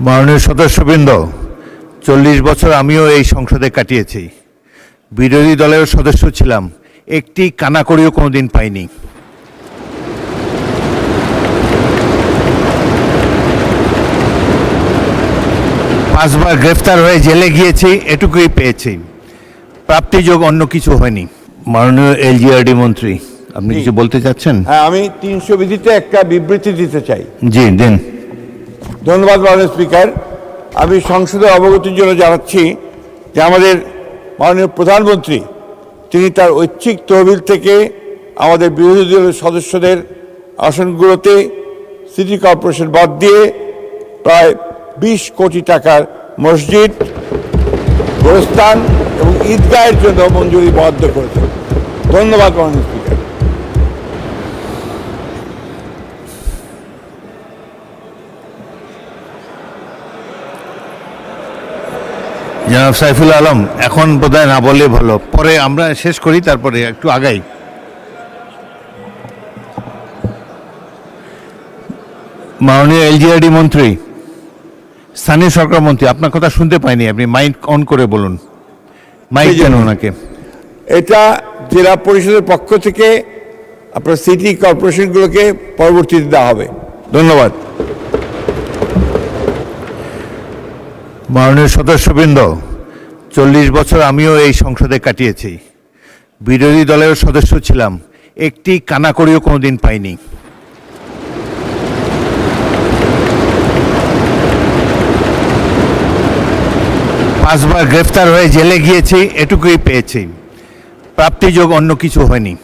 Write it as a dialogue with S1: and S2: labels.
S1: মাননীয় সদস্যবৃন্দ, 40 বছর আমিও এই সংসদে কাটিয়েছি। বিরোধী দলের সদস্য ছিলাম, একটি কানাকড়িও কোনোদিন পাইনি। পাঁচবার গ্রেফতার হয়ে জেলে গিয়েছি, এটুকুই পেয়েছি। প্রাপ্তিযোগ অন্য কিছু হয়নি। মাননীয় এলজিআরডি মন্ত্রী, আপনি কিছু বলতে চাচ্ছেন?
S2: হ্যাঁ, আমি 300 বিধিতে একটা বিবৃতি দিতে চাই।
S1: জি দিন।
S2: ধন্যবাদ মাননীয় স্পিকার। আমি সংসদের অবগতির জন্য জানাচ্ছি যে আমাদের মাননীয় প্রধানমন্ত্রী তিনি তার ঐচ্ছিক তহবিল থেকে আমাদের বিরোধী দলের সদস্যদের আসনগুলোতে সিটি কর্পোরেশন বাদ দিয়ে প্রায় 20 কোটি টাকার মসজিদ, গোরস্থান এবং ঈদগাহের জন্য মঞ্জুরি বরাদ্দ করেছেন। ধন্যবাদ মাননীয় স্পিকার।
S1: জনাব সাইফুল আলম, এখন বোধহয় না বললে ভালো, পরে আমরা শেষ করি, তারপরে একটু আগাই। মাননীয় এলজিআরডি মন্ত্রী, স্থানীয় সরকার মন্ত্রী, আপনার কথা শুনতে পাইনি, আপনি মাইক অন করে বলুন। মাইক দেন ওনাকে।
S2: এটা জেলা পরিষদের পক্ষ থেকে আপনার সিটি কর্পোরেশনগুলোকে পরবর্তীতে দেওয়া হবে। ধন্যবাদ।
S1: মাননীয় সদস্যবৃন্দ, 40 বছর আমিও এই সংসদে কাটিয়েছি। বিরোধী দলের সদস্য ছিলাম, একটি কানাকড়িও কোনোদিন পাইনি। পাঁচবার গ্রেফতার হয়ে জেলে গিয়েছি, এটুকুই পেয়েছি। প্রাপ্তিযোগ অন্য কিছু হয়নি।